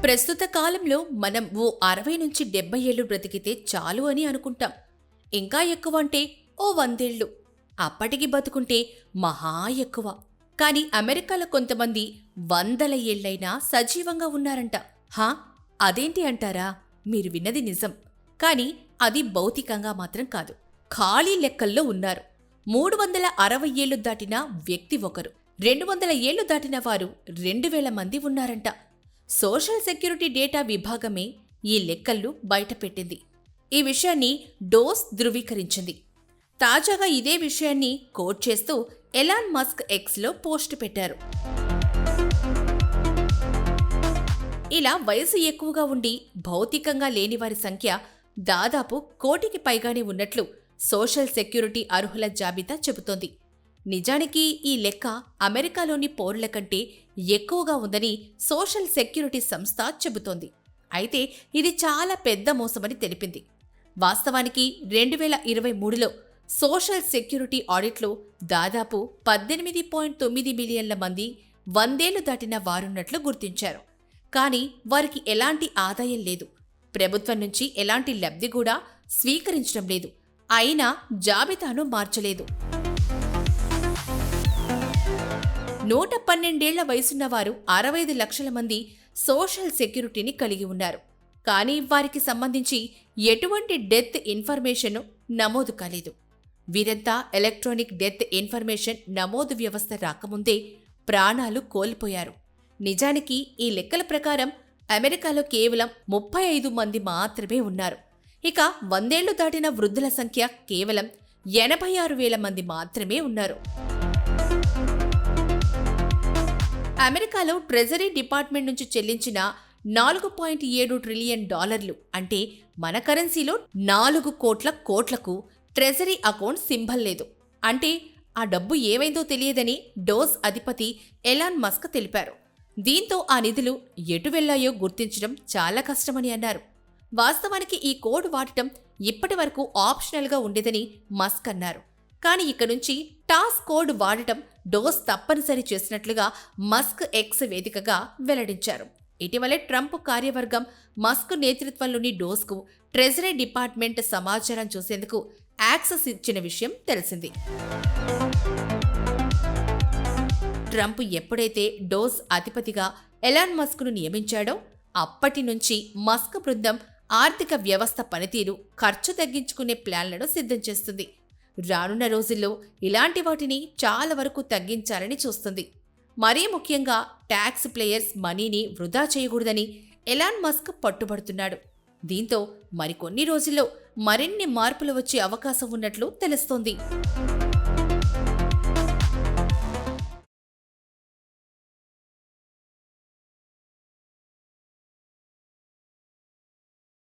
ప్రస్తుత కాలంలో మనం ఓ 60 నుంచి 70 ఏళ్ళు బ్రతికితే చాలు అని అనుకుంటాం. ఇంకా ఎక్కువ అంటే ఓ 100 ఏళ్ళు. అప్పటికి బతుకుంటే మహా ఎక్కువ. కానీ అమెరికాలో కొంతమంది వందల ఏళ్లైనా సజీవంగా ఉన్నారంట. హా, అదేంటి అంటారా? మీరు విన్నది నిజం. కానీ అది భౌతికంగా మాత్రం కాదు. ఖాళీ లెక్కల్లో ఉన్నారు. 360 ఏళ్లు దాటిన వ్యక్తి ఒకరు. 200 ఏళ్లు దాటిన వారు 2000 మంది ఉన్నారంట. సోషల్ సెక్యూరిటీ డేటా విభాగమే ఈ లెక్కలు బయటపెట్టింది. ఈ విషయాన్ని డోస్ ధృవీకరించింది. తాజాగా ఇదే విషయాన్ని కోట్ చేస్తూ ఎలాన్ మస్క్ ఎక్స్లో పోస్ట్ పెట్టారు. ఇలా వయసు ఎక్కువగా ఉండి భౌతికంగా లేనివారి సంఖ్య దాదాపు 1 కోటికి పైగానే ఉన్నట్లు సోషల్ సెక్యూరిటీ అర్హుల జాబితా చెబుతోంది. నిజానికి ఈ లెక్క అమెరికాలోని పౌరుల కంటే ఎక్కువగా ఉందని సోషల్ సెక్యూరిటీ సంస్థ చెబుతోంది. అయితే ఇది చాలా పెద్ద మోసమని తెలిపింది. వాస్తవానికి 2023లో సోషల్ సెక్యూరిటీ ఆడిట్లో దాదాపు 18.9 మిలియన్ల మంది 100 ఏళ్లు దాటిన వారున్నట్లు గుర్తించారు. కానీ వారికి ఎలాంటి ఆదాయం లేదు. ప్రభుత్వం నుంచి ఎలాంటి లబ్ధి కూడా స్వీకరించడం లేదు. అయినా జాబితాను మార్చలేదు. 112 ఏళ్ల వయసున్నవారు 65 లక్షల మంది సోషల్ సెక్యూరిటీని కలిగి ఉన్నారు. కానీ వారికి సంబంధించి ఎటువంటి డెత్ ఇన్ఫర్మేషన్ నమోదు కాలేదు. వీరంతా ఎలక్ట్రానిక్ డెత్ ఇన్ఫర్మేషన్ నమోదు వ్యవస్థ రాకముందే ప్రాణాలు కోల్పోయారు. నిజానికి ఈ లెక్కల ప్రకారం అమెరికాలో కేవలం 35 మంది మాత్రమే ఉన్నారు. ఇక 100 ఏళ్లు దాటిన వృద్ధుల సంఖ్య కేవలం 86,000 మంది మాత్రమే ఉన్నారు. అమెరికాలో ట్రెజరీ డిపార్ట్మెంట్ నుంచి చెల్లించిన $4.7 ట్రిలియన్ అంటే మన కరెన్సీలో 4 కోట్ల కోట్లకు ట్రెజరీ అకౌంట్ సింబల్ లేదు. అంటే ఆ డబ్బు ఏమైందో తెలియదని డోస్ అధిపతి ఎలాన్ మస్క్ తెలిపారు. దీంతో ఆ నిధులు ఎటు వెళ్లాయో గుర్తించడం చాలా కష్టమని అన్నారు. వాస్తవానికి ఈ కోడ్ వాడటం ఇప్పటి వరకు ఆప్షనల్గా ఉండేదని మస్క్ అన్నారు. కానీ ఇక నుంచి టాస్ కోడ్ వాడటం డోస్ తప్పనిసరి చేసినట్లుగా మస్క్ ఎక్స్ వేదికగా వెల్లడించారు. ఇటీవలే ట్రంప్ కార్యవర్గం మస్క్ నేతృత్వంలోని డోస్కు ట్రెజరీ డిపార్ట్మెంట్ సమాచారం చూసేందుకు యాక్సెస్ ఇచ్చిన విషయం తెలిసింది. ట్రంప్ ఎప్పుడైతే డోస్ అధిపతిగా ఎలాన్ మస్క్ను నియమించాడో అప్పటి నుంచి మస్క్ బృందం ఆర్థిక వ్యవస్థ పనితీరు, ఖర్చు తగ్గించుకునే ప్లాన్లను సిద్ధం చేస్తుంది. రానున్న రోజుల్లో ఇలాంటి వాటిని చాలా వరకు తగ్గించాలని చూస్తుంది. మరీ ముఖ్యంగా ట్యాక్స్ ప్లేయర్స్ మనీని వృధా చేయకూడదని ఎలాన్ మస్క్ పట్టుబడుతున్నాడు. దీంతో మరికొన్ని రోజుల్లో మరిన్ని మార్పులు వచ్చే అవకాశం ఉన్నట్లు తెలుస్తోంది.